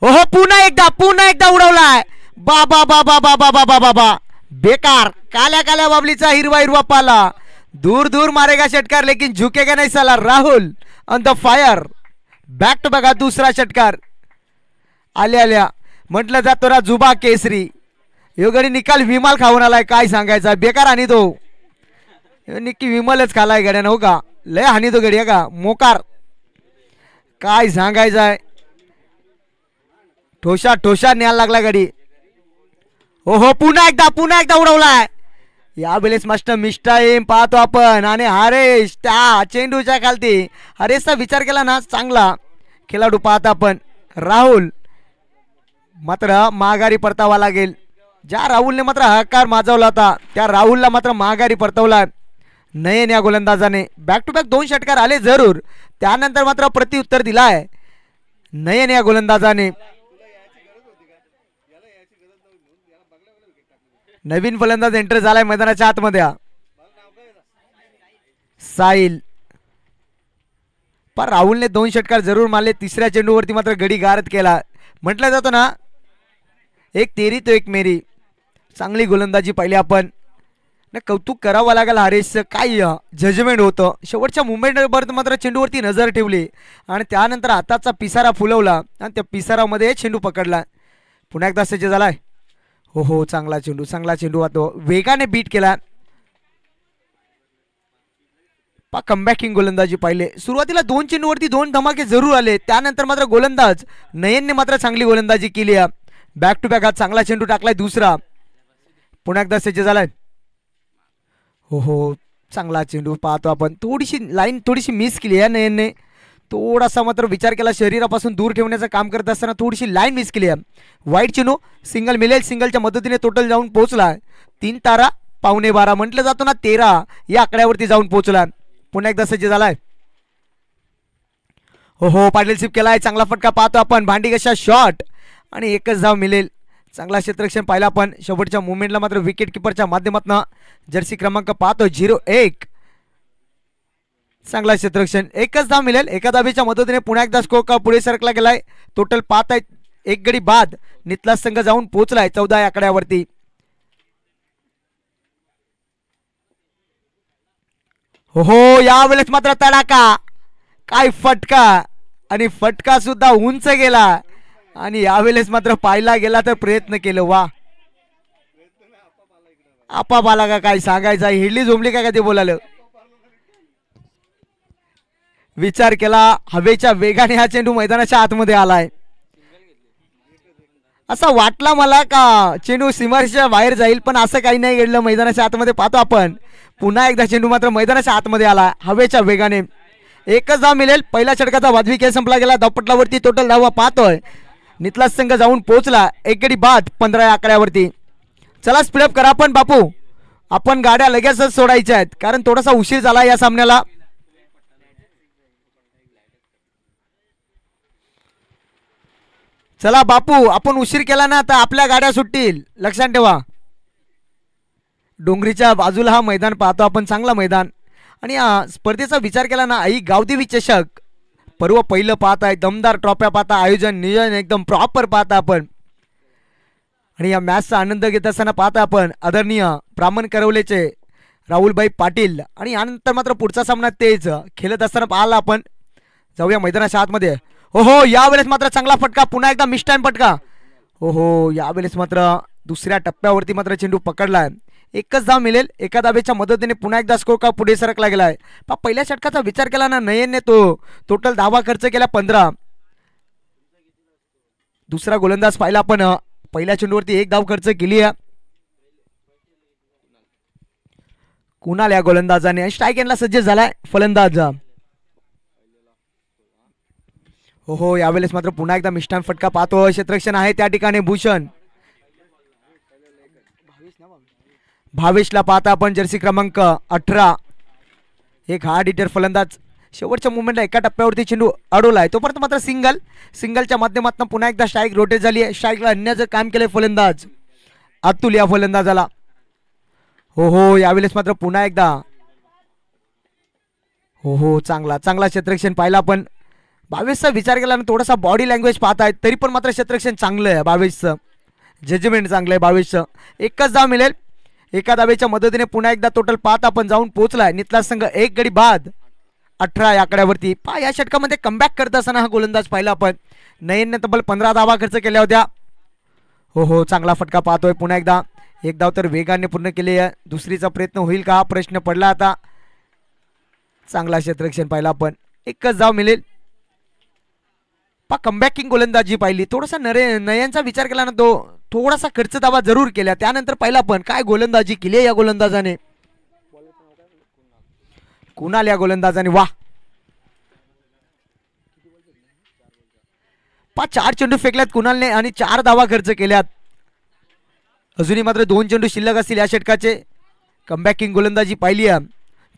हो पुन्हा एकदा उडवलाय. बाबा बाबा बाबा बाबा बाबा बेकार. काल्या काल्या बाबलीचा हिरवा हिरवा पाला. दूर दूर मारेगा षटकार लेकिन झुकेगा नहीं साला. Rahul on the fire. Back to back दुसरा षटकार. आल्या आल्या म्हटलं जातो ना जुबा केसरी. यो गडी निकाल विमल खाऊन आलाय. काय सांगायचा बेकार आणि तो निक्की विमलच खालाय गड्यानं. हो का लय हानी तो गडी का मोकार. काय सांगायचंय. ठोशा ठोशा न्यायला लागला गडी. हो पुन्हा एकदा उडवलाय. यावेळेस मास्टर मिस्टाईम पाहतो आपण. आणि हरेश त्या चेंडूच्या खालती हरेशचा विचार केला ना चांगला खेळाडू पाहता आपण. राहुल मात्र माघारी परतावा लागेल. ज्या राहुलने मात्र हाकार माजवला होता त्या राहुलला मात्र माघारी परतवला नयन या गोलंदाजाने. बॅक टू बॅक 2 षटकार आले जरूर. त्यानंतर मात्र प्रत्युत्तर दिलाय नयन या गोलंदाजाने. नवीन फलंदाज एंटर झालाय मैदानाच्या आतमध्ये. साहिल पण राहुलने 2 षटकार जरूर मारले. तिसऱ्या चेंडूवरती मात्र गडी गारद केला. म्हटलं जातं ना एक तेरी तो एक मेरी. चांगली गोलंदाजी पाहिली आपण. कौतुक करावं लागेल हरेशचं. काय जजमेंट होतं. शेवटच्या मुंबईवर मात्र चेंडूवरती नजर ठेवली आणि त्यानंतर हाताचा पिसारा फुलवला आणि त्या पिसारामध्ये चेंडू पकडला. पुन्हा एकदा सज्ज झालाय. हो चांगला चेंडू वाटतो. वेगाने बीट केला. कमबॅकिंग गोलंदाजी पाहिले. सुरुवातीला 2 चेंडूवरती 2 धमाके जरूर आले. त्यानंतर मात्र गोलंदाज नयनने मात्र चांगली गोलंदाजी केली. बॅक टू बॅक हा चांगला चेंडू टाकलाय दुसरा. पुन्हा एकदा सज्ज झालाय. हो चांगला चेंडू पाहतो आपण. थोडीशी मिस केली आहे नयनने. थोडासा मात्र विचार केला. शरीरापासून दूर ठेवण्याचं काम करत असताना थोडीशी लाईन मिस केली आहे. वाईट चेंडू सिंगल मिळेल. सिंगलच्या मदतीने टोटल जाऊन पोहोचला. 3 तारा 12.5 म्हटलं जातो ना 13 या आकड्यावरती जाऊन पोहोचला. पुन्हा एकदा सज्ज झालाय. हो पाटील सिप केलाय. चांगला फटका पाहतो आपण. भांडी कशा शॉट आणि एकच धाव मिळेल. चांगला क्षेत्ररक्षण पाहिला आपण. शेवटच्या मुवमेंटला मात्र विकेट किपरच्या माध्यमातून जर्सी क्रमांक पाहतो 01 चांगला क्षेत्ररक्षण. एकच धाव मिळेल. एका धावेच्या मदतीने पुन्हा एकदा स्कोर पुढे सरकला गेलाय. टोटल पाहत आहेत. एक गडी बाद नितला संघ जाऊन पोहोचलाय 14 या आकड्यावरती. हो यावेळेस मात्र तडाका. काय फटका आणि फटका सुद्धा उंच गेला आणि यावेळेस मात्र पाहिला गेला तर प्रयत्न केलं. वा आपाप आला का काय सांगायचं. हिडली झोंबली काय का ते बोलायला. विचार केला. हवेच्या वेगाने हा चेंडू मैदानाच्या आतमध्ये आलाय. असं वाटला मला का चेंडू सीमारेषेच्या बाहेर जाईल पण असं काही नाही घडलं. मैदानाच्या आतमध्ये पाहतो आपण. पुन्हा एकदा चेंडू मात्र मैदानाच्या आतमध्ये आला हवेच्या वेगाने. एकच धाव मिळेल. पहिल्या षटकाचा वाजवी खेळ संपला गेला. धावपटलावरती टोटल धावा पाहतोय. नितला संघ जाऊन पोहोचला. एक गडी बाद 15 या आकड्यावरती. चला स्पीडअप करा आपण बापू. आपण गाड्या लगेचच सोडायच्या आहेत कारण थोडासा उशीर झाला या सामन्याला. चला बापू आपण उशीर केला ना तर आपल्या गाड्या सुटतील. लक्षात ठेवा. डोंगरीच्या बाजूला हा मैदान पाहतो आपण. चांगला मैदान आणि स्पर्धेचा विचार केला ना आई गावदेवी चषक पर्व पहिलं पाहत आहे. दमदार ट्रॉफ्या पाहता. आयोजन नियोजन एकदम प्रॉपर पाहता आपण. आणि या मॅचचा आनंद घेत असताना पाहता आपण आदरणीय ब्राह्मण करवलेचे राहुलभाई पाटील. आणि यानंतर मात्र पुढचा सामना तेच खेळत असताना पाहिला आपण. जाऊया मैदानाच्या आतमध्ये. हो यावेळेस मात्र चांगला फटका. पुन्हा एकदा मिस टाइम फटका. हो यावेळेस मात्र दुसऱ्या टप्प्यावरती मात्र चेंडू पकडलाय. एकच धाव मिळेल. एका धावेच्या मदतीने पुन्हा एकदा स्कोर का पुढे सरकला गेलाय. पहिल्या षटकाचा विचार केला ना नयनने तो टोटल धावा खर्च केला 15. दुसरा गोलंदाज पाहिला आपण. पहिल्या चेंडूवरती 1 धाव खर्च केली आहे. कुणाल या गोलंदाजाने स्ट्राईक एंडला सज्ज झालाय फलंदाज. हो यावेळेस मात्र पुन्हा एकदा मिष्टान फटका पाहतो. क्षेत्ररक्षण आहे त्या ठिकाणी भूषण. भावेशला पाहता आपण. जर्सी क्रमांक 18 एक हार्ड हिटर फलंदाज. शेवटच्या मुवमेंटला एका टप्प्यावरती चेंडू अडवलाय. तोपर्यंत मात्र सिंगलच्या माध्यमातून पुन्हा एकदा स्ट्राईक रोटेट झाली आहे. स्ट्राईकला आणण्याचं काम केलंय फलंदाज अतुल या फलंदाजाला. हो यावेळेस मात्र पुन्हा एकदा चांगला क्षेत्ररक्षण पाहिला आपण. भावेशचा विचार केला ना थोडासा बॉडी लँग्वेज पाहतायत तरी पण मात्र क्षेत्ररक्षण चांगलं आहे भावेशचं. जजमेंट चांगलं आहे भावेशचं. एकच धाव मिळेल. एका धावेच्या मदतीने पुन्हा एकदा टोटल 5 आपण जाऊन पोहोचलाय. नितला संघ 1 गडी बाद 18 या आकड्यावरती. या षटकामध्ये कमबॅक करत असताना हा गोलंदाज पाहिला आपण. नयनने तब्बल 15 धावा खर्च केल्या होत्या. हो चांगला फटका पाहतोय पुन्हा एकदा. एक धाव तर वेगाने पूर्ण केली आहे. दुसरीचा प्रयत्न होईल का हा प्रश्न पडला आता. चांगला क्षेत्ररक्षण पाहिला आपण. एकच धाव मिळेल. कमबॅकिंग गोलंदाजी पाहिली. थोडासा नयनचा विचार केला ना तो थोडासा खर्च धावा जरूर केल्या. त्यानंतर पाहिला पण काय गोलंदाजी केली या गोलंदाजाने. कुणाल या गोलंदाजाने वाह 4 चेंडू फेकल्यात कुणालने आणि 4 धावा खर्च केल्यात. अजूनही मात्र 2 चेंडू शिल्लक असतील या षटकाचे. कमबॅकिंग गोलंदाजी पाहिली आहे.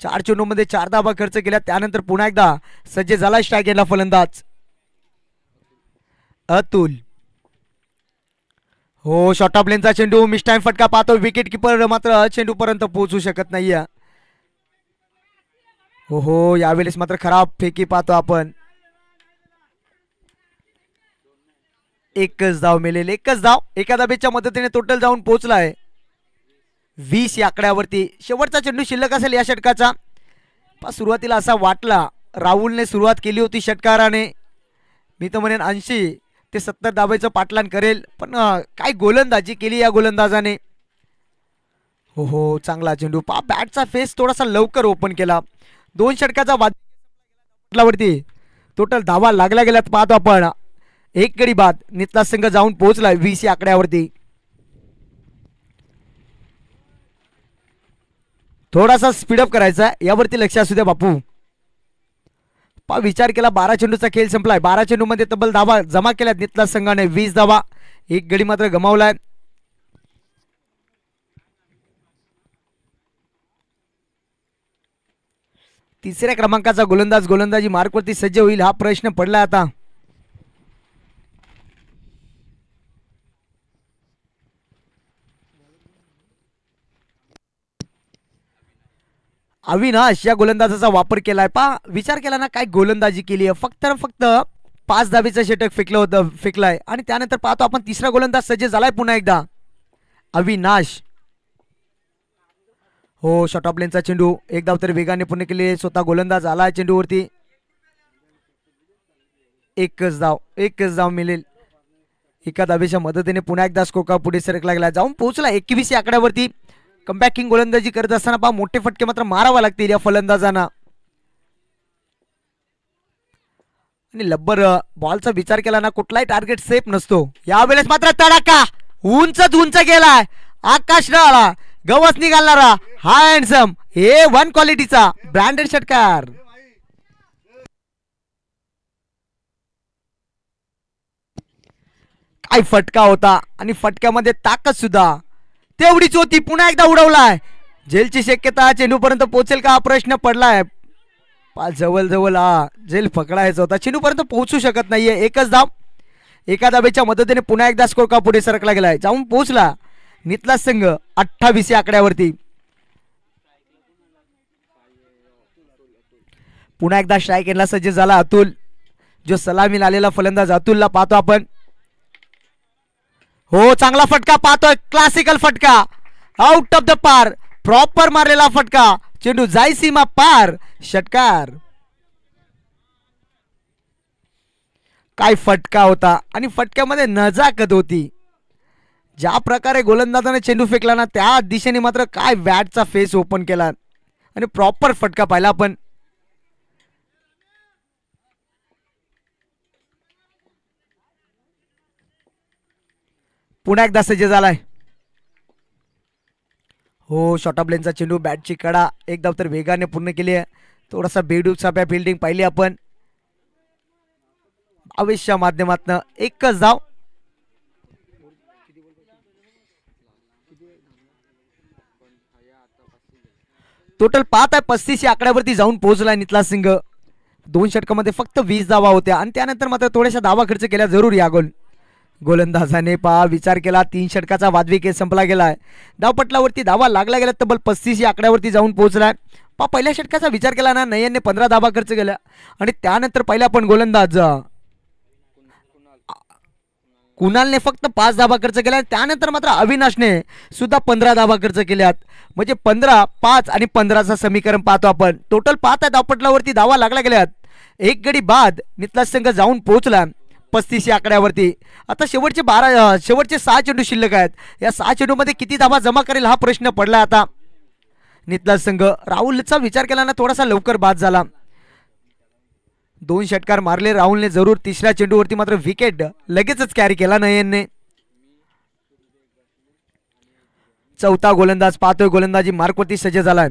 4 चेंडूमध्ये 4 धावा खर्च केल्या. त्यानंतर पुन्हा एकदा सज्ज झाला स्ट्राईक घेतला फलंदाज अतुल. हो शॉर्ट ऑफ लेनचा चेंडू मिस टाइम फटका पाहतो. विकेट किपर मात्र चेंडू पर्यंत पोहोचू शकत नाहीये. हो यावेळेस मात्र खराब फेकी पाहतो आपण. एकच धाव मिळेल. एकच धाव एका धावेच्या मदतीने टोटल जाऊन पोहोचलाय 20 या आकड्यावरती. शेवटचा चेंडू शिल्लक असेल या षटकाचा. सुरुवातीला असा वाटला राहुलने सुरुवात केली होती षटकाराने. मी तर म्हणेन 80 ते 70 धावेचं पाठलान करेल. पण काय गोलंदाजी केली या गोलंदाजाने. हो चांगला चेंडू. बॅटचा फेस थोडासा लवकर ओपन केला. 2 षटकाचा वादवरती टोटल धावा लागल्या गेल्यात पाहतो आपण. 1 गडी बाद. नितला संघ जाऊन पोहोचलाय 20 या आकड्यावरती. थोडासा स्पीडअप करायचा यावरती लक्ष असू द्या बापू. विचार केला 12 चेंडूचा खेळ संपलाय. 12 चेंडू मध्ये तब्बल धावा जमा केल्यात नितला संघाने. 20 धावा. 1 गडी मात्र गमावलाय. तिसऱ्या क्रमांकाचा गोलंदाज गोलंदाजी मार्कवरती सज्ज होईल हा प्रश्न पडला आता. अविनाश या गोलंदाजाचा वापर केलाय. विचार केला ना काय गोलंदाजी केली आहे. फक्त 5 धावेचं षटक फेकलाय आणि त्यानंतर पाहतो आपण तिसरा गोलंदाज सज्ज झालाय पुन्हा एकदा अविनाश. हो शॉर्ट ऑफ लेनचा चेंडू. 1 धाव तर वेगाने पूर्ण केले. स्वतः गोलंदाज आलाय चेंडूवरती. एकच धाव मिळेल. एका धावेच्या मदतीने पुन्हा एकदा स्कोर पुढे सरकला गेला. जाऊन पोहोचला 21 या आकड्यावरती. कमबॅकिंग गोलंदाजी करत असताना मोठे फटके मात्र मारावा लागतील या फलंदाजांना. आणि लब्बर बॉलचा विचार केला ना कुठलाही टार्गेट सेफ नसतो. यावेळेस मात्र तडाखा उंच गेलाय. आकाश आला गवस निघालणारा हा हँडसम A1 क्वालिटीचा ब्रँडेड षटकार. काय फटका होता आणि फटक्यामध्ये ताकद सुद्धा तेवढीच होती. पुन्हा एकदा उडवलाय. जेलची शक्यता. चेंडू पर्यंत पोहोचेल का हा प्रश्न पडलाय. जवळ जेल पकडायचा होता. चेंडू पर्यंत पोहोचू शकत नाहीये. एकच धाव. एका धावेच्या मदतीने पुन्हा एकदा स्कोर का पुढे सरकला गेलाय. जाऊन पोहोचला नितला संघ 28 या आकड्यावरती. पुन्हा एकदा स्ट्राईक एंडला सज्ज झाला अतुल. जो सलामीला आलेला फलंदाज अतुलला पाहतो आपण. हो चांगला फटका पाहतोय. क्लासिकल फटका आउट ऑफ द पार. प्रॉपर मारलेला फटका. चेंडू जाई सीमा पार. षटकार. काय फटका होता आणि फटक्यामध्ये नजाकत होती. ज्या प्रकारे गोलंदाजाने चेंडू फेकला ना त्या दिशेने मात्र काय बॅटचा फेस ओपन केला आणि प्रॉपर फटका पाहिला आपण. पुन्हा एकदा सज्ज झालाय. हो शॉर्ट ऑफ लेनचा चेंडू. बॅटची कडा. 1 धाव तर वेगाने पूर्ण केली आहे. थोडासा बेडूक साप्या फिल्डिंग पाहिली आपण. अवश्य माध्यमातनं एकच धाव. टोटल पाहत आहे 35 या आकड्यावरती जाऊन पोहोचलाय नितला सिंग. 2 षटकामध्ये फक्त 20 धावा होत्या आणि त्यानंतर मात्र थोड्याशा धावा खर्च केल्या जरूर या गोलंदाजाने विचार केला. 3 षटकाचा वादविकेट संपला गेलाय. धावपटलावरती धावा लागल्या गेल्या तब्बल 35 या आकड्यावरती जाऊन पोहोचलाय. पहिल्या षटकाचा विचार केला ना, नयनने 15 धावा खर्च केल्या आणि त्यानंतर पहिला पण गोलंदाज कुणालने फक्त 5 धावा खर्च केल्या. त्यानंतर मात्र अविनाशने सुद्धा 15 धावा खर्च केल्यात. म्हणजे 15, 5 आणि 15चं समीकरण पाहतो आपण. टोटल पाहता धावपटलावरती धावा लागल्या गेल्यात. एक गडी बाद नितलाज संघ जाऊन पोहोचला 35 या आकड्यावरती. आता शेवटचे 6 चेंडू शिल्लक आहेत. या 6 चेंडूमध्ये किती धावा जमा करेल हा प्रश्न पडला. आता नितलाज संघ राहुलचा विचार केला ना, थोडासा लवकर बाद झाला. 2 षटकार मारले राहुलने जरूर. तिसऱ्या चेंडूवरती मात्र विकेट लगेचच कॅरी केला नयनने. चौथा गोलंदाज पाहतोय, गोलंदाजी मार्कवरती सज्ज झालाय.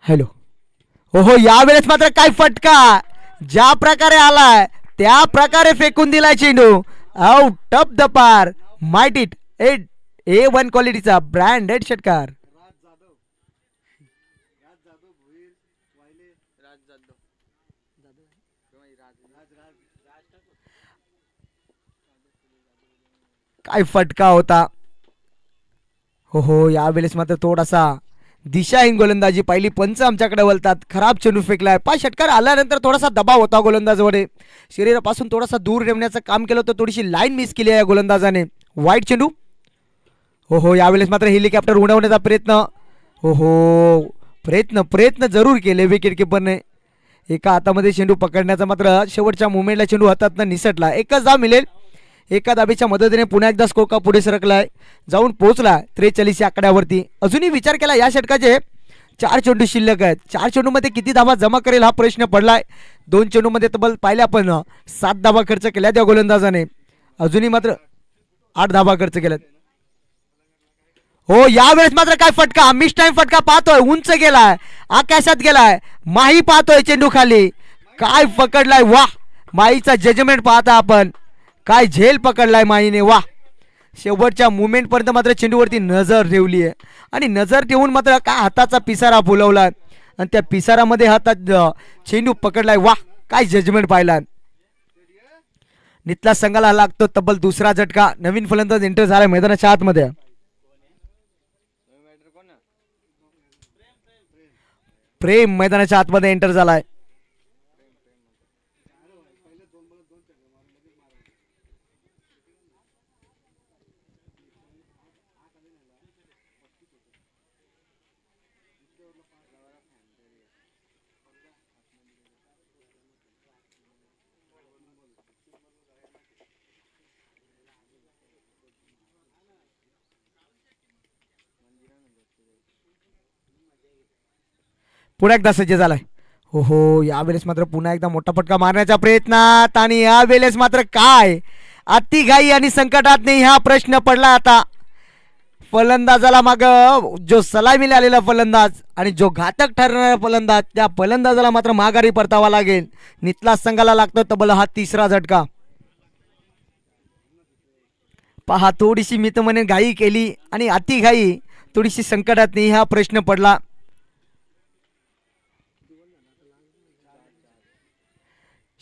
हॅलो. हो, यावेळेस मात्र काय फटका. ज्या प्रकारे आलाय त्या प्रकारे फेकून दिलाय चेंडू. आउट ऑफ द पार. Might it. A1 क्वालिटीचा ब्रँडेड षटकार. काय फटका होता. हो, यावेळेस मात्र थोडासा दिशाहीन गोलंदाजी. पहिली पंच आमच्याकडे वळतात. खराब चेंडू फेकलाय. 5 षटकार आल्यानंतर थोडासा दबाव होता गोलंदाजावर. शरीरापासून थोडासा दूर ठेवण्याचं काम केलं होतं. थोडीशी लाईन मिस केली आहे गोलंदाजाने. वाईट चेंडू. हो, यावेळेस मात्र हेलिकॉप्टर उडवण्याचा प्रयत्न. प्रयत्न जरूर केले विकेट किपरने. एका हातामध्ये चेंडू पकडण्याचा मात्र शेवटच्या मुवमेंटला चेंडू हातातनं निसटला. एकच धाव मिळेल. एका धाबेच्या मदतीने पुन्हा एकदा स्कोर का पुढे सरकलाय. जाऊन पोहोचला 43 या आकड्यावरती. अजूनही विचार केला या षटकाचे 4 चेंडू शिल्लक आहेत. 4 चेंडूमध्ये किती धावा जमा करेल हा प्रश्न पडलाय. 2 चेंडूमध्ये तब्बल पाहिल्या आपण 7 धावा खर्च केल्या त्या गोलंदाजाने. अजूनही मात्र 8 धावा खर्च केल्यात. यावेळेस मात्र काय फटका. मिस टाइम फटका पाहतोय. उंच गेलाय, आकाशात गेलाय. माही पाहतोय चेंडू खाली. काय पकडलाय. वाह, माहीचा जजमेंट पाहता आपण. काय झेल पकडलाय माहीने. वाह. शेवटच्या मुवमेंट पर्यंत मात्र चेंडूवरती नजर ठेवली आहे आणि नजर ठेवून मात्र काय हाताचा पिसारा फुलवला आणि त्या पिसारामध्ये हातात चेंडू पकडलाय. वाह, काय जजमेंट पाहिला. नितलाज संघाला लागतो तब्बल दुसरा झटका. नवीन फलंदाज एंटर झालाय मैदानाच्या आतमध्ये. प्रेम मैदानाच्या आतमध्ये एंटर झालाय. पुन्हा एकदा सज्ज झालाय. यावेळेस मात्र पुन्हा एकदा मोठा फटका मारण्याच्या प्रयत्नात आणि यावेळेस मात्र काय अतिघाई आणि संकटात नाही हा प्रश्न पडला. आता फलंदाजाला माग जो सलामीला आलेला फलंदाज आणि जो घातक ठरणारा फलंदाज, त्या फलंदाजाला मात्र माघारी परतावा लागेल. नितलाज संघाला लागतो तब्बल हा तिसरा झटका. पहा, थोडीशी मितमने घाई केली आणि अतिघाई थोडीशी संकटात नाही हा प्रश्न पडला.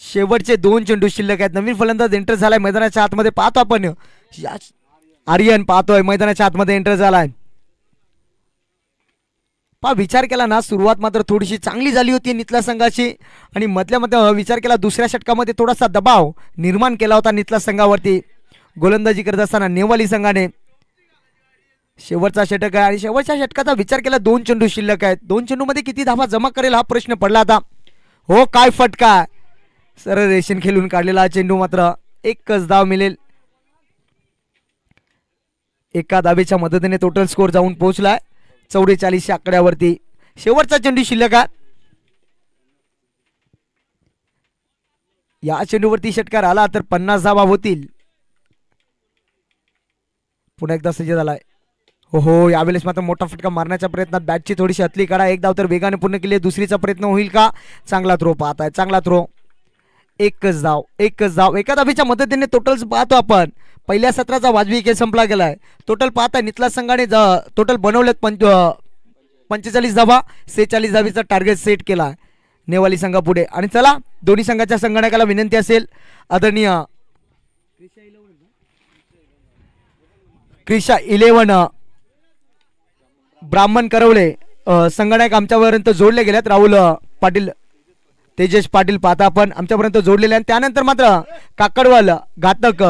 शेवटचे 2 चेंडू शिल्लक आहेत. नवीन फलंदाज एंटर झालाय मैदानाच्या आतमध्ये. पाहतो आपण आर्यन पाहतोय मैदानाच्या आतमध्ये एंटर झालाय. पहा, विचार केला ना, सुरुवात मात्र थोडीशी चांगली झाली होती नितलाज संघाची आणि मधल्या विचार केला दुसऱ्या षटकामध्ये थोडासा दबाव निर्माण केला होता नितलाज संघावरती गोलंदाजी करत असताना नेवाली संघाने. शेवटचा षटक आहे आणि शेवटच्या षटकाचा विचार केला 2 चेंडू शिल्लक आहेत. 2 चेंडूमध्ये किती धावा जमा करेल हा प्रश्न पडला. आता काय फटका. सरळ रेषेन खेळून काढलेला चेंडू. मात्र एकच धाव मिळेल. एका धावेच्या मदतीने टोटल स्कोर जाऊन पोहोचलाय 44 या आकड्यावरती. शेवटचा चेंडू शिल्लक आहे. या चेंडूवरती षटकार आला तर 50 धावा होतील. पुन्हा एकदा सज्ज झालाय. यावेळेस मात्र मोठा फटका मारण्याच्या प्रयत्नात बॅटची थोडीशी हतली काढा. एक धाव तर वेगाने पूर्ण केली. दुसरीचा प्रयत्न होईल का. चांगला थ्रो पाहताय, चांगला थ्रो. एकच धाव. एका धावेच्या मदतीने टोटल पाहतो आपण. पहिल्या सत्राचा वाजवी खेळ संपला गेलाय. टोटल पाहता नितलाज संघाने टोटल बनवलेत 45 धावा 46 धावेचा टार्गेट सेट केला नेवाली संघापुढे. आणि चला दोन्ही संघाच्या संगणकाला विनंती असेल आदरणीय क्रिशा 11 ब्राह्मण करवले संगणक आमच्यापर्यंत जोडले गेलेत. राहुल पाटील तेजस पाटील पाहता आपण आमच्यापर्यंत जोडलेले. आणि त्यानंतर मात्र काकडवाल घातक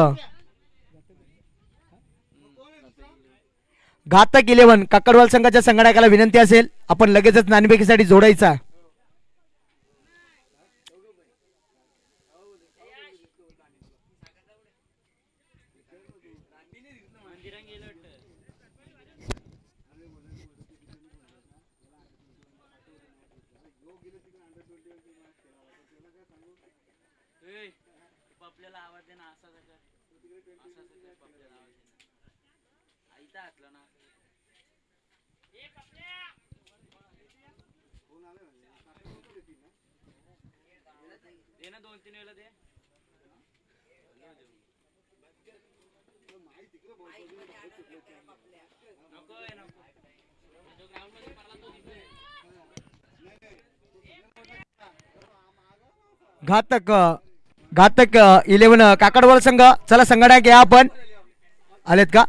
11 काकडवाल संघाच्या संगणकाला विनंती असेल आपण लगेचच नाणेफेकीसाठी जोडायचा. घातक 11 काकडवाल संघ. चला संगणक या आपण आलेत का.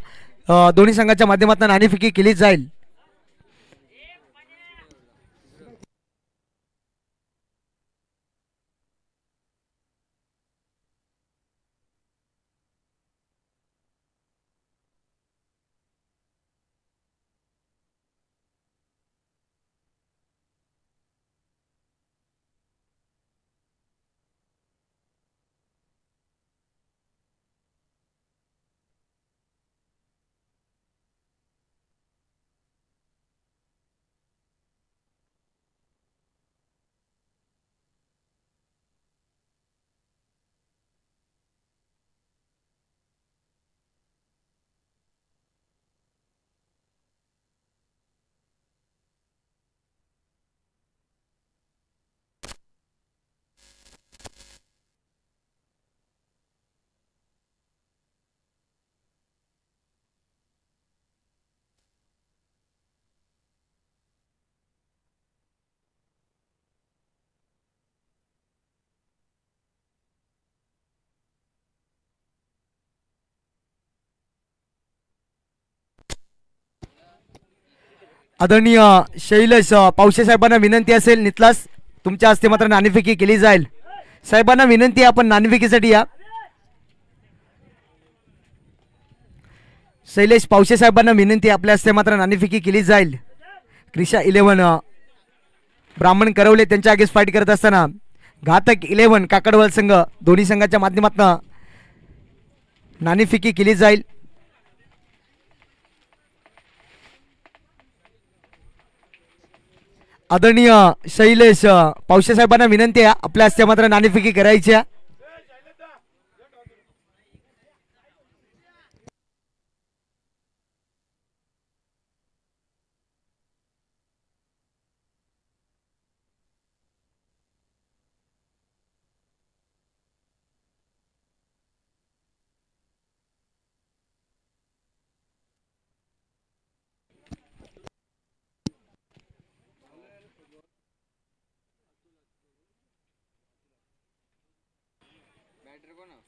दोन्ही संघाच्या माध्यमातून नाणेफेकी केली जाईल. आदरणीय शैलेश पावशे साहेबांना विनंती असेल नितलास तुमच्या हस्ते मात्र नाणेफेकी केली जाईल. साहेबांना विनंती आपण नाणेफेकीसाठी या. शैलेश पावशे साहेबांना विनंती आपल्या हस्ते मात्र नाणेफेकी केली जाईल. क्रिशा 11 ब्राह्मण करवले त्यांच्या अगेन्स्ट फाईट करत असताना घातक 11 काकडवाल संघ दोन्ही संघाच्या माध्यमातून नाणेफेकी केली जाईल. आदरणीय शैलेश पावशे साहेबांना विनंती आहे आपल्या हस्ते मात्र नाणेफेकी करायची आहे.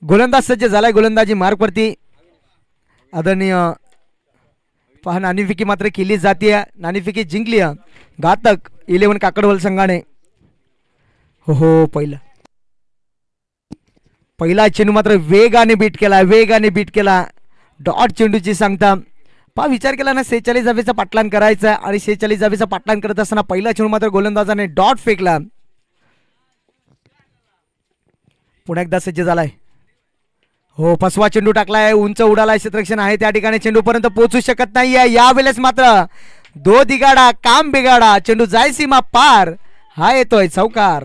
गोलंदाज सज्ज झालाय गोलंदाजी मार्कवरती. आदरणीय पहा नाणेफेकी मात्र केली जाते. नाणेफेकी जिंकली घातक 11 काकडवाल संघाने. हो पहिला चेंडू मात्र वेगाने बीट केला डॉट चेंडूची सांगता. पहा विचार केला ना 46 धावेचा पाटलान करायचा आणि 46 धावेचा पाटलान करत असताना पहिला चेंडू मात्र गोलंदाजाने डॉट फेकला. पुन्हा एकदा सज्ज झालाय. हो फसवा चेंडू टाकलाय उंच उडालाय क्षेत्ररक्षण आहे त्या ठिकाणी चेंडू पर्यंत पोहोचू शकत नाहीये. यावेळेस मात्र दो दिगाडा काम बिगाडा चेंडू जाय सीमा पार हा येतोय चौकार.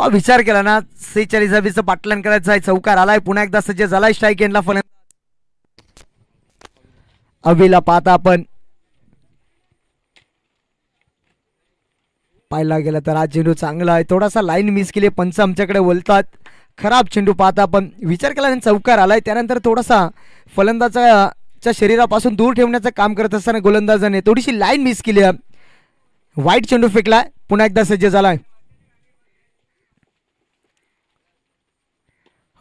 विचार केला ना 46 पाटलान करायचा आहे. चौकार आलाय, पुन्हा एकदा सज्ज झालाय स्ट्राईक एंडला फलंदाज. अवीला पाहता आपण पाहायला गेला तर हा चेंडू चांगला आहे, थोडासा लाईन मिस केली, पंच आमच्याकडे बोलतात. खराब चेंडू पाहता आपण विचार केला चौकार आलाय, त्यानंतर थोडासा फलंदाजाच्या शरीरापासून दूर ठेवण्याचं काम करत असताना गोलंदाजाने थोडीशी लाईन मिस केली. वाईट चेंडू फेकलाय, पुन्हा एकदा सज्ज झालाय.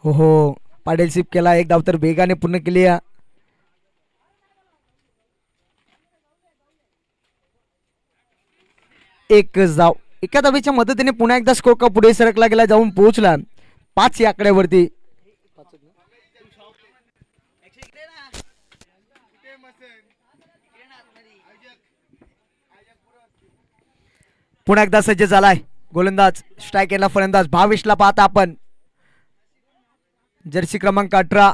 हो पाटील सिप केला, एक धाव तर वेगाने पूर्ण केली. एक धाव एका धावेच्या मदतीने पुन्हा एकदा स्कोर का पुढे सरकला गेला, जाऊन पोहोचला 5 या आकड्यावरती. पुन्हा एकदा सज्ज झालाय गोलंदाज. स्ट्राईक एंडला फलंदाज भावेशला पाहता आपण, जर्सी क्रमांक 18.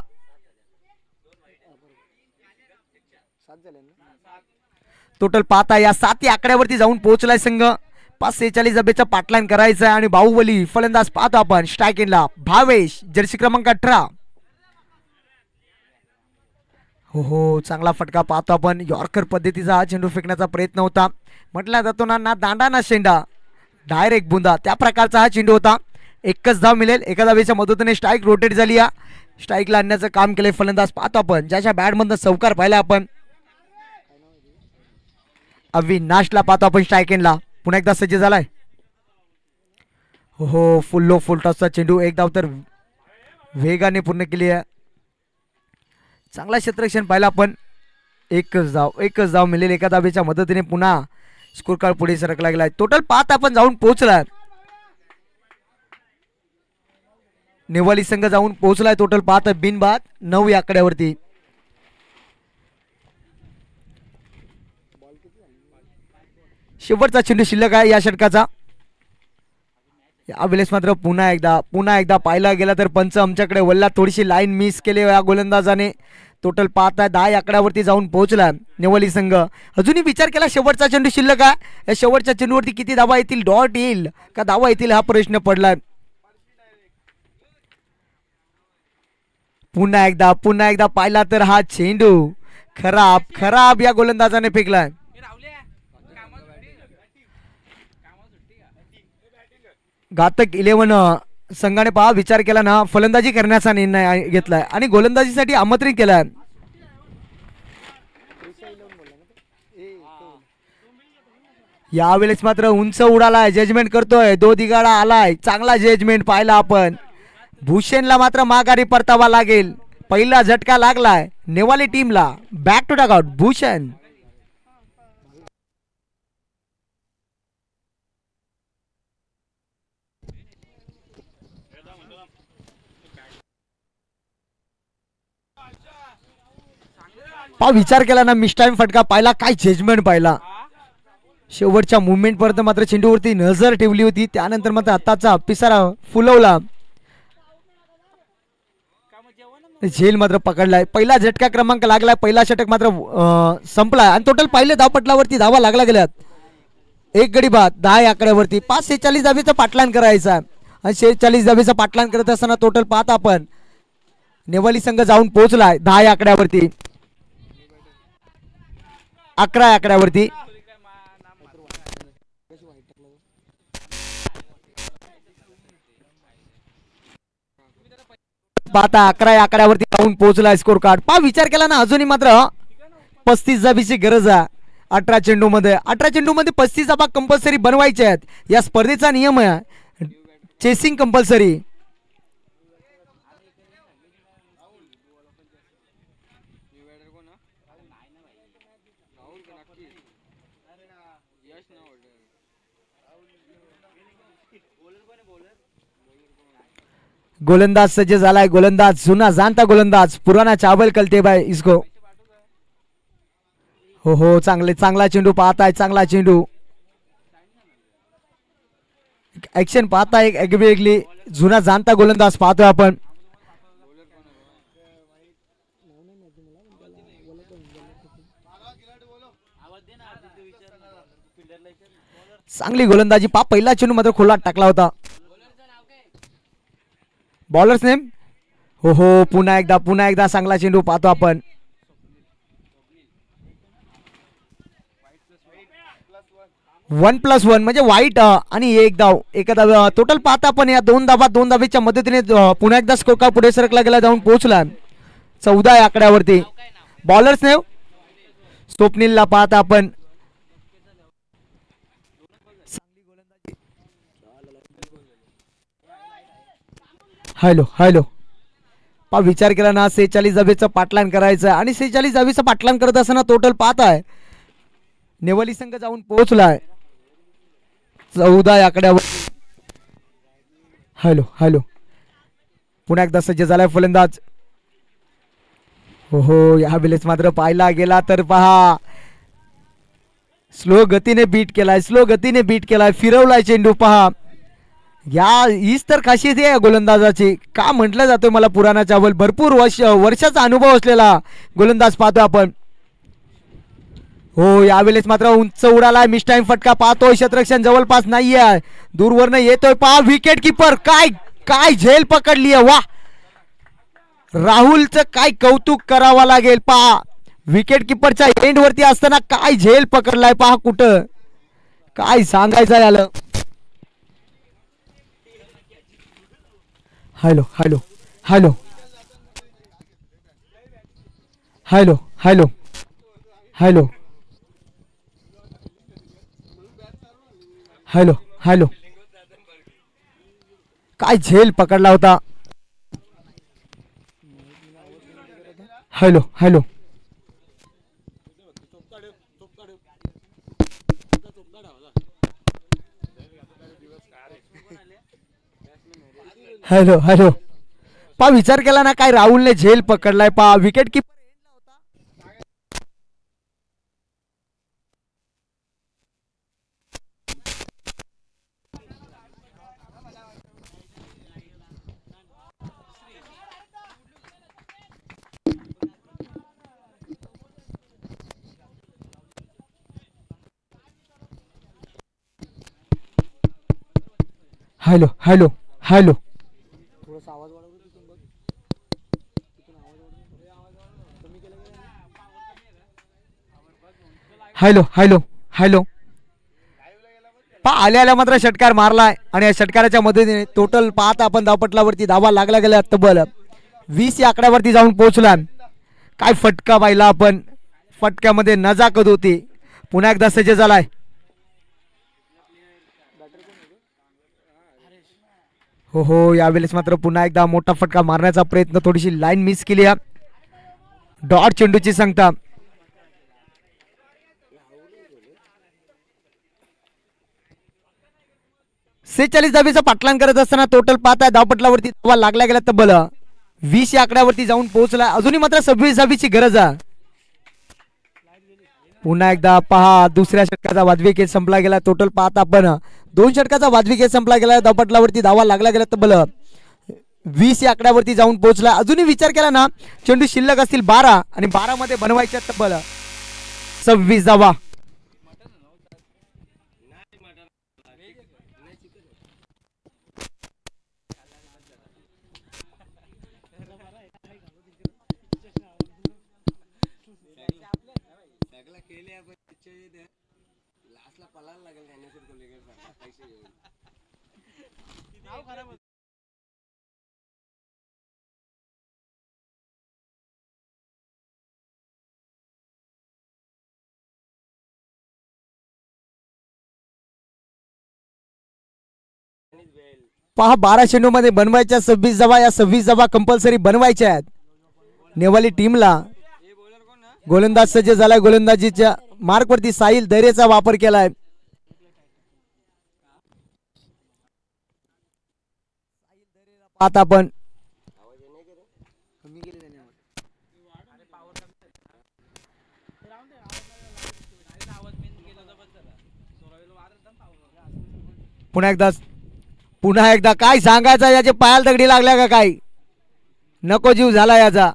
टोटल पाहता या 7 या आकड्यावरती जाऊन पोहोचलाय संघ. 5:46 धाब्याचा पाटलाईन करायचा आहे आणि बाहुबली फलंदाज पाहतो आपण. स्ट्राईक एंडला भावेश, जर्सी क्रमांक 18. हो चांगला फटका पाहतो आपण. यॉर्कर पद्धतीचा हा चेंडू फेकण्याचा प्रयत्न होता. म्हटला जातो ना दांडा ना शेंडा, डायरेक्ट बुंदा, त्या प्रकारचा हा चेंडू होता. एकच धाव मिळेल. एका धावेच्या मदतीने स्ट्राईक रोटेट झाली. स्ट्राईकला आणण्याचं काम केलंय फलंदाज पाहतो आपण, ज्याच्या बॅटमधनं चौकार पाहिला आपण. अविनाशला पाहतो आपण स्ट्राईक एंडला, पुन्हा एकदा सज्ज झालाय. हो फुल टॉसचा चेंडू, एक धाव तर वेगाने पूर्ण केली आहे. चांगला क्षेत्ररक्षण पाहिला आपण. एकच धाव मिळेल. एका धावेच्या मदतीने पुन्हा स्कोर कार्ड पुढे सरकला गेलाय. टोटल 5 आपण जाऊन पोहोचलाय. नेवाली संघ जाऊन पोहोचलाय. टोटल 5 बिनबाद 9 या आकड्यावरती. शेवटचा चेंडू शिल्लक आहे या षटकाचा. यावेळेस मात्र पुन्हा एकदा पाहिला गेला तर पंच आमच्याकडे वल्ला, थोडीशी लाईन मिस केली या गोलंदाजाने. टोटल 10 या आकड्यावरती जाऊन पोहोचला नेवाली संघ. अजूनही विचार केला शेवटचा चेंडू शिल्लक आहे. या शेवटच्या चेंडूवरती किती धावा येतील, डॉट येईल का धावा येतील, हा प्रश्न पडलाय. पुन्हा एकदा पाहिला तर हा चेंडू खराब या गोलंदाजाने फेकलाय. घातक 11 संघाने पहा विचार केला ना, फलंदाजी करण्याचा निर्णय घेतलाय आणि गोलंदाजीसाठी आमंत्रित केलाय. यावेळेस मात्र उंच उडालाय, जजमेंट करतोय, दो दिगाडा आलाय. चांगला जजमेंट पाहिला आपण. भूषणला मात्र माघारी परतावा लागेल. पहिला झटका लागलाय नेवाली टीमला. Back to dugout Bhushan. विचार केला ना, मिस टाइम फटका पाहिला, काय जजमेंट पाहिला. शेवटच्या मुवमेंट पर्यंत मात्र चेंडूवरती नजर ठेवली होती, त्यानंतर मात्र आताचा पिसारा फुलवला. झेल मात्र पकडलाय. पहिला झटका क्रमांक लागलाय. पहिला षटक मात्र संपलाय आणि टोटल पहिले धावपटलावरती धावा लागला गेल्यात. एक गडी बाद 10 या आकड्यावरती. 5:46 धावेचा पाटलान करायचा आणि 46 धावेचा पाटलान करत असताना टोटल 5 आपण नेवाली संघ जाऊन पोहोचलाय 10 या आकड्यावरती. 11 या आकड्यावरती. पाहता 11 या आकड्यावरती जाऊन पोहोचला स्कोर कार्ड. विचार केला ना, अजूनही मात्र 35 धाबीची गरज आहे. 18 चेंडू मध्ये 35 धाबा कंपल्सरी बनवायचे आहेत. या स्पर्धेचा नियम आहे चेसिंग कंपल्सरी. गोलंदाज सज्ज झालाय. गोलंदाज जुना जाणता गोलंदाज, पुराना चावल कलते बाय इसको. हो चांगला चेंडू पाहताय. चांगला चेंडू ऍक्शन पाहताय. एक वेगळी जुना जाणता गोलंदाज पाहतोय आपण. चांगली गोलंदाजी पहिला चेंडू मात्र खोलात टाकला होता. Bowlers name. हो हो, पुन्हा एकदा चांगला चेंडू पाहतो आपण. +1 म्हणजे वाईट आणि एक धाव, एक धाव टोटल पाहता आपण. या दोन धाबीच्या मदतीने पुन्हा एकदा स्कोर कार्ड पुढे सरकला गेला, जाऊन पोहोचला 14 या आकड्यावरती. बॉलर्स नेम स्वप्नीलला पाहता आपण. हॅलो हॅलो, पा विचार केला ना 46 धाबेचं पाटलान करायचं, आणि 46 धाबेचं पाटलान करत असताना टोटल पाहताय नेवाली संघ जाऊन पोहोचलाय 14 आकड्यावर. हॅलो हॅलो, पुन्हा एकदा सज्ज झालाय फलंदाज. हो हो, या वेळेस मात्र पाहायला गेला तर पहा स्लो गतीने बीट केलाय, फिरवलाय चेंडू. पहा हीच तर खासियत आहे गोलंदाजाची. का म्हटलं जातोय मला पुराणा चावल, भरपूर वर्षाचा अनुभव असलेला गोलंदाज पाहतो आपण. हो, यावेळेस मात्र उंच उडालाय, मिस टाइम फटका पाहतोय. क्षेत्ररक्षण जवळपास नाहीये, दूरवरनं येतोय. पहा विकेट किपर काय झेल पकडली आहे. वा, राहुलचं काय कौतुक करावं लागेल. पहा विकेट किपरच्या एंड वरती असताना काय झेल पकडलाय. पहा कुठं काय सांगायचं याला. Hello hello hello hello hello hello hello hello, काय झेल पकडला होता. हॅलो हॅलो हॅलो हॅलो, पा विचार केला ना काय राहुलने झेल पकडलाय. पा wicket keeper. Hello hello hello, hello hello hello, पा आल्या मात्र षटकार मारलाय, आणि या षटकाराच्या मदतीने टोटल पाहता आपण धावपटलावरती धावा लागला गेल्या तब्बल 20 या आकड्यावरती जाऊन पोहोचला. काय फटका पाहिला आपण, फटक्यामध्ये नजाकत होती. पुन्हा एकदा सज्ज झालाय. हो हो, यावेळेस मात्र पुन्हा एकदा मोठा फटका मारण्याचा प्रयत्न, थोडीशी लाईन मिस केली. डॉट चेंडूची सांगता. सेहेचाळीस धाबीचा पाटलान करत असताना टोटल पाहताय धावपटलावरती धावा लागल्या गेल्या तब्बल 20 या आकड्यावरती जाऊन पोहोचला. अजूनही मात्र 26 धाबीची गरज आहे. पुन्हा एकदा पहा दुसऱ्या षटकाचा वाजवी खेळ संपला गेला. टोटल पाहता आपण 2 षटकाचा वाजवी खेळ संपला गेला. धावपटलावरती धावा लागल्या गेल्या तब्बल 20 या आकड्यावरती जाऊन पोहोचला. अजूनही विचार केला ना चेंडू शिल्लक असतील 12, आणि 12 मध्ये बनवायच्या तब्बल 26 धावा. पहा 12 चेंडू मध्ये बनवायच्या 26 धावा. या 26 धावा कंपल्सरी बनवायच्या आहेत नेवाली टीमला. गोलंदाज सज्ज झालाय. गोलंदाजीच्या मार्क वरती साहिल दैरेचा वापर केलाय. आता आपण पुन्हा एकदा काय सांगायचं, याचे पायाला दगडी लागल्या का काय, नको जीव झाला याचा.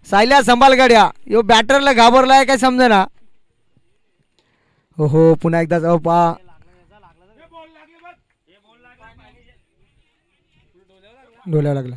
सायल्या संभाल गड्या, यो बॅटरला घाबरलाय काय समजेना. हो हो, पुन्हा एकदा जाऊ पहा डोलायला लागला.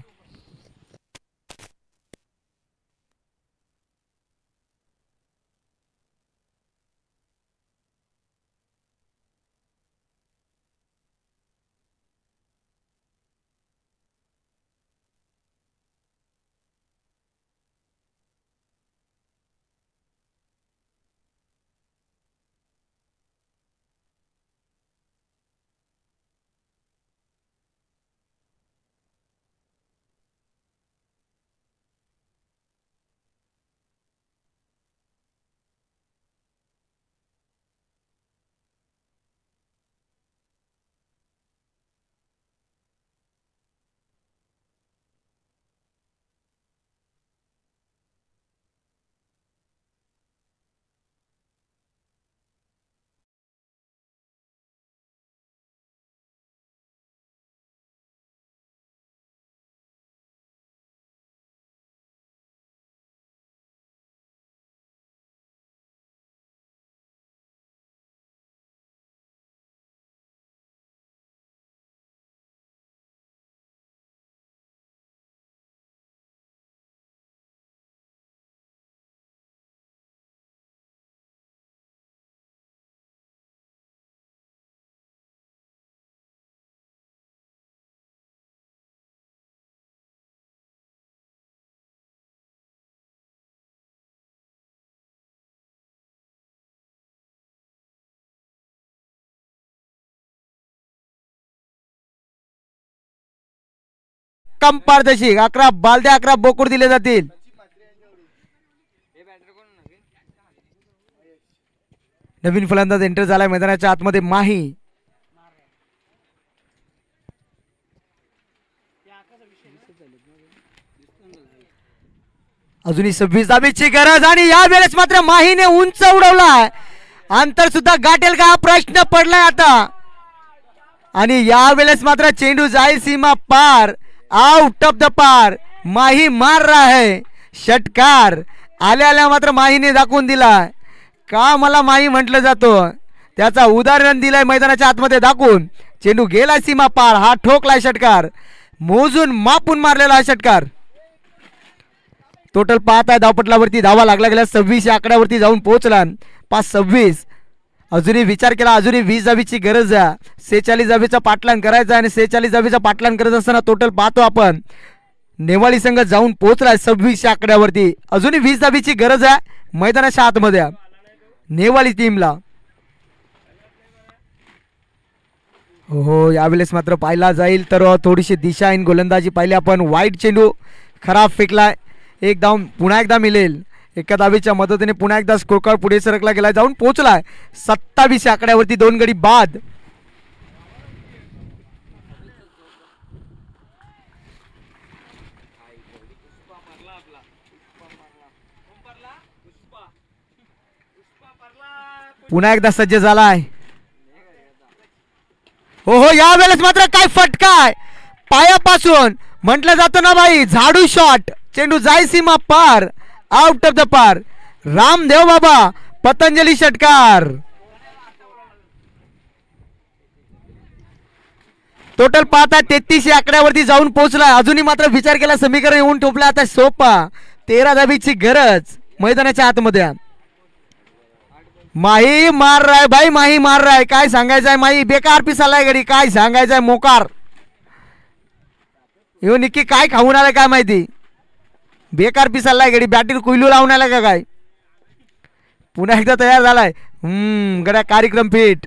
कम पारदर्शी 11 बालद्या 11 बोकुड दिले जातील. नवीन फलंदाज एंटर झालाय मैदानाच्या आतमध्ये माही. अजूनही 26 धाबीची गरज आणि या वेळेस मात्र माहीने उंच उडवलाय. अंतर सुद्धा गाठेल का हा प्रश्न पडलाय आता. आणि या वेळेस मात्र चेंडू जाईल सीमा पार. आउट ऑफ द पार. माही मार रहा है षटकार. आल्या मात्र माहीने दाखवून दिला का मला माही म्हटलं जातो. त्याचा उदाहरण दिलाय मैदानाच्या आतमध्ये दाखवून. चेंडू गेला सीमा पार. हा ठोकलाय षटकार. मोजून मापून मारलेला हा षटकार. टोटल पाहताय धावपटलावरती धावा लागला गेल्या 26 या आकड्यावरती जाऊन पोहोचला. 5-26. अजूनही विचार केला. अजूनही 20 धाबीची गरज आहे. 46 धाबीचा पाठलाग करायचा आणि 46 धाबीचा पाठलाग करत असताना टोटल पाहतो आपण नेवाळी संघ जाऊन पोहोचलाय 26 या आकड्यावरती. अजूनही 20 धाबीची गरज आहे मैदानाच्या आतमध्ये नेवाळी टीमला. हो यावेळेस मात्र पाहिला जाईल तर थोडीशी दिशाहीन गोलंदाजी पाहिली आपण. वाईट चेंडू खराब फेकलाय. एक धाव पुन्हा एकदा मिळेल. एका धावेच्या मदतीने पुन्हा एकदा स्कोर कार्ड पुढे सरकला गेला. जाऊन पोहोचलाय 27 आकड्यावरती 2 गडी बाद. पुन्हा एकदा सज्ज झालाय. हो या वेळेस मात्र काय फटकाय पायापासून म्हटलं जातं ना भाई. झाडू शॉट. चेंडू जाय सीमा पार. आउट ऑफ द पार. रामदेव बाबा पतंजली षटकार. टोटल पाहता 33 या आकड्यावरती जाऊन पोहोचला. अजूनही मात्र विचार केला समीकरण येऊन ठोपला आता सोपा. 13 धाबीची गरज मैदानाच्या आतमध्ये. माही मार राय भाई. माही मार राय. काय सांगायचंय माही. बेकार पिसालाय गडी. काय सांगायचंय मोकार. यो निक्की काय खाऊन आलाय काय माहिती. बेकार पिसालाय गडी. बॅटील कुईलू लावून आलाय का काय. पुन्हा एकदा तयार झालाय. गड्या कार्यक्रम फिट.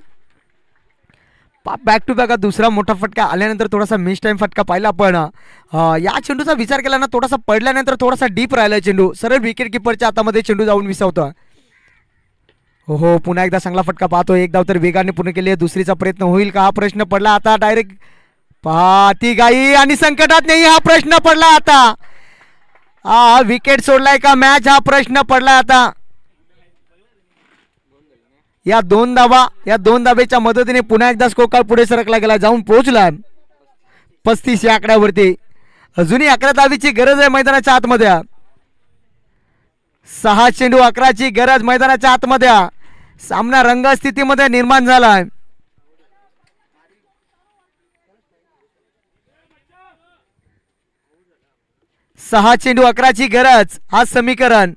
बॅक टू बॅक दुसरा मोठा फटका आल्यानंतर थोडासा मिस टाइम फटका पाहिला आपण. या चेंडूचा विचार केला ना थोडासा पडल्यानंतर थोडासा डीप राहिला चेंडू. सरळ विकेट किपरच्या हातामध्ये चेंडू जाऊन विसावतो. हो पुन्हा एकदा चांगला फटका पाहतो. एक धाव तर वेगाने पूर्ण केली. दुसरीचा प्रयत्न होईल का हा प्रश्न पडला आता. डायरेक्ट पाहती गाई आणि संकटात नाही हा प्रश्न पडला आता. हा विकेट सोडलाय का मॅच हा प्रश्न पडला आता. या दोन धाब्याच्या मदतीने पुन्हा एकदा स्कोर कार्ड पुढे सरकला गेला. जाऊन पोहोचला 35 या आकड्यावरती. अजूनही 11 धाबीची गरज आहे मैदानाच्या आतमध्ये. 6 चेंडू 11ची गरज मैदानाच्या आतमध्ये. सामना रंगस्थितीमध्ये निर्माण झालाय. 6 चेंडू 11ची गरज. आज समीकरण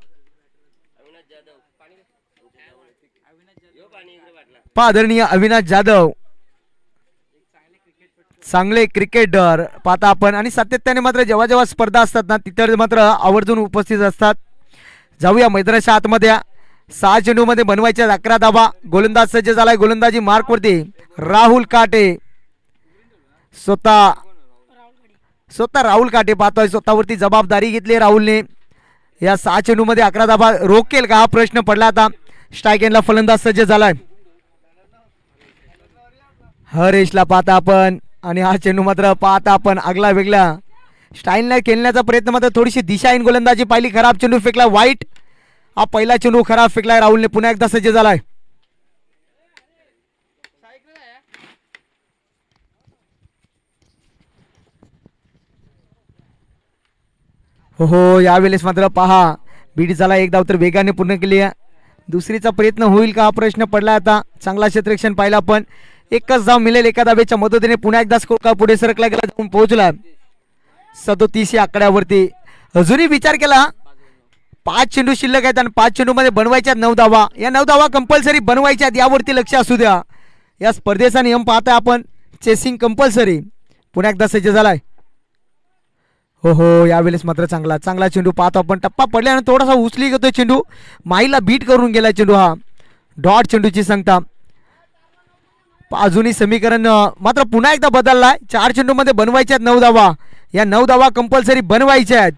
आदरणीय अविनाश जाधव चांगले क्रिकेटर पाहता आपण आणि सातत्याने मात्र जेव्हा जेव्हा स्पर्धा असतात ना तिथे मात्र आवर्जून उपस्थित असतात. जाऊया मैदानाच्या आतमध्ये. 6 चेंडू मध्ये बनवायच्या 11 धावा. गोलंदाज सज्ज झालाय. गोलंदाजी मार्क वरती राहुल काटे. स्वतः राहुल काटे पाहतोय. स्वतःवरती जबाबदारी घेतली राहुलने. या 6 चेंडू मध्ये 11 धावा रोकेल का हा प्रश्न पडला. आता स्ट्राईक एंडला फलंदाज सज्ज झालाय. हरेशला पाहता आपण आणि हा चेंडू मात्र पाहता आपण आगला वेगळा स्टाईलने खेळण्याचा प्रयत्न मात्र थोडीशी दिशाहीन गोलंदाजी पाहिली. खराब चेंडू फेकला वाईट. हा पहिला चेंडू खराब फेकलाय राहुलने. पुन्हा एकदा सज्ज झालाय. हो यावेळेस मात्र पहा बीड झाला. एक धाव तर वेगाने पूर्ण केली आहे. दुसरीचा प्रयत्न होईल का हा प्रश्न पडला. आता चांगला क्षेत्ररक्षण पाहिला पण एकच धाव मिळेल. एका धावेच्या मदतीने पुन्हा एकदा स्कोर का पुढे सरकला गेला जाऊन पोहोचला 37 या आकड्यावरती. अजूनही विचार केला 5 चेंडू शिल्लक आहेत आणि 5 चेंडू मध्ये बनवायच्या 9 धावा. या 9 धावा कंपल्सरी बनवायच्यात यावरती लक्ष असू द्या. या स्पर्धेचा नियम पाहताय आपण. Chasing compulsory. पुन्हा एकदा सज्ज झालाय. हो यावेळेस मात्र चांगला चेंडू पाहतो आपण. टप्पा पडल्याने थोडासा उचली घेतोय चेंडू. माईला बीट करून गेला चेंडू. हा डॉट चेंडूची संख्या. अजूनही समीकरण मात्र पुन्हा एकदा बदललाय. 4 चेंडू मध्ये बनवायच्यात 9 धावा. या 9 धावा कंपल्सरी बनवायच्या आहेत.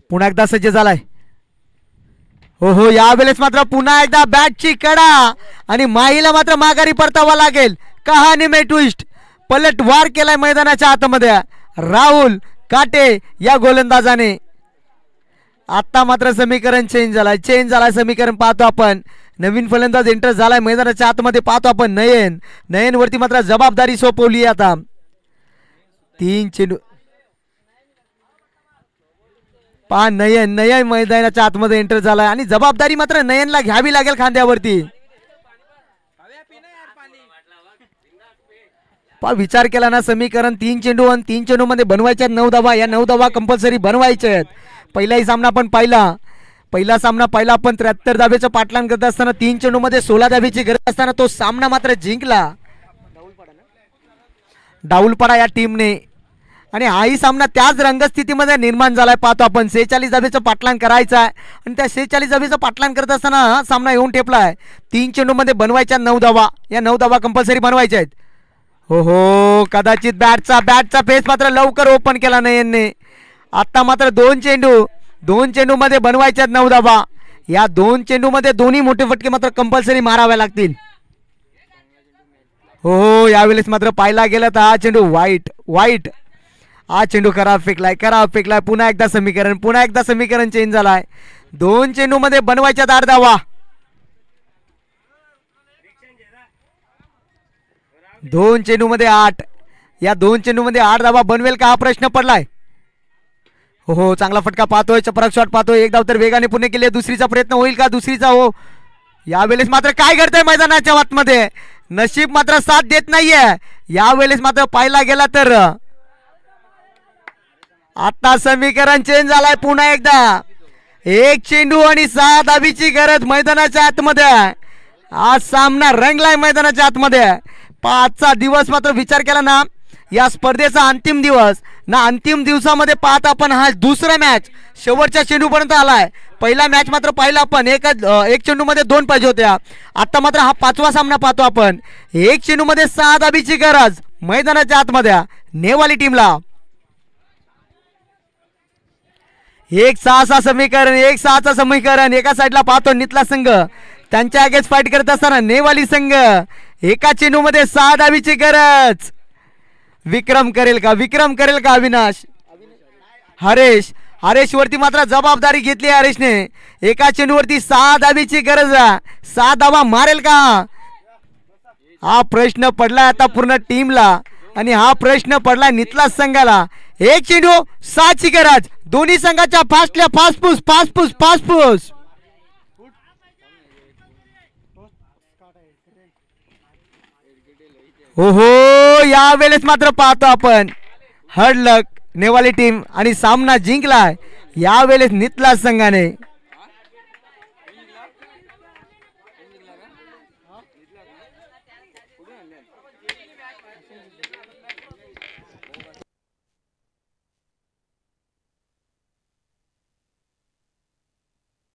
पुन्हा एकदा सज्ज झालाय. हो यावेळेस मात्र पुन्हा एकदा बॅटची कडा आणि माहीला मात्र माघारी परतावा लागेल. कहाणी में ट्विस्ट. पलटवार केलाय मैदानाच्या आतमध्ये राहुल काटे या गोलंदाजाने. आता मात्र समीकरण चेंज झालाय समीकरण पाहतो आपण. नवीन फलंदाज एंटर झालाय मैदानाच्या आतमध्ये पाहतो आपण. नयन वरती मात्र जबाबदारी सोपवली. आता 3 चेंडू पहा. नयन मैदानाच्या आतमध्ये एंटर झालाय आणि जबाबदारी मात्र नयनला घ्यावी लागेल खांद्यावरती. विचार केला ना समीकरण 3 चेंडू आणि 3 चेंडू मध्ये बनवायच्या 9 धावा. या 9 धावा कंपल्सरी बनवायच्या आहेत. पहिलाही सामना आपण पाहिला. पहिला सामना पाहिला आपण 73 धावेचं पाठलाग करत असताना 3 चेंडू मध्ये 16 धावेची गरज असताना तो सामना मात्र जिंकला डाऊलपाडा या टीमने. आणि हाही सामना त्याच रंगस्थितीमध्ये निर्माण झालाय पाहतो आपण. 46 धावेचं पाठलाग करायचं आहे आणि त्या 46 धावेचं पाठलाग करत असताना हा सामना येऊन ठेपलाय. 3 चेंडू मध्ये बनवायच्या 9 धावा. या 9 धावा कंपल्सरी बनवायच्या आहेत. हो कदाचित बॅटचा फेस मात्र लवकर ओपन केला नयनने. आता मात्र 2 चेंडू मध्ये बनवायच्यात 9 धावा. या 2 चेंडू मध्ये दोन्ही मोठे फटके मात्र कंपल्सरी मारावे लागतील. हो यावेळेस मात्र पाहिला गेला तर हा चेंडू वाईट. हा चेंडू खराब फेकलाय. पुन्हा एकदा समीकरण चेंज झालाय. 2 चेंडू मध्ये बनवायच्यात 8 धावा. 2 चेंडू मध्ये 8. या 2 चेंडू मध्ये 8 धावा बनवेल का हा प्रश्न पडलाय. हो चांगला फटका पाहतोय. चपराक शॉट पाहतोय. एक धाव तर वेगाने पूर्ण केले. दुसरीचा प्रयत्न होईल का. दुसरीचा हो. यावेळेस मात्र काय घडतंय मैदानाच्या आतमध्ये. नशीब मात्र साथ देत नाहीये. यावेळेस मात्र पाहिला गेला तर आता समीकरण चेंज झालाय. पुन्हा एकदा 1 चेंडू आणि 6 धावीची गरज मैदानाच्या आतमध्ये. आज सामना रंगलाय मैदानाच्या आतमध्ये. 5चा दिवस मात्र विचार केला ना या स्पर्धेचा अंतिम दिवस ना. अंतिम दिवसामध्ये पाहता आपण हा दुसरा मॅच शेवटच्या चेंडूपर्यंत आलाय. पहिला मॅच मात्र पाहिला आपण. एक चेंडू मध्ये 2 पाहिजे होत्या. आता मात्र हा 5वा सामना पाहतो आपण. 1 चेंडू मध्ये 6 धावीची गरज मैदानाच्या आतमध्ये नेवाली टीमला. 1-6 समीकरण. एका साईडला पाहतो नितला संघ. त्यांच्या अगेन्स्ट फाईट करत असताना नेवाली संघ. एका चेंडू मध्ये 6 धावीची गरज. विक्रम करेल का अविनाश. हरेश वरती मात्र जबाबदारी घेतली हरेशने. एका चेंडूवरती 6 धावीची गरज. 6 धावा मारेल का हा प्रश्न पडलाय आता पूर्ण टीमला. आणि हा प्रश्न पडलाय नितला संघाला. 1 चेंडू 6ची गरज. दोन्ही संघाच्या फास्ट पुश. ओहो, यावेळेस मात्र पाहतो आपण हर्ड लक नेवाली टीम आणि सामना जिंकलाय यावेळेस नितला संघाने.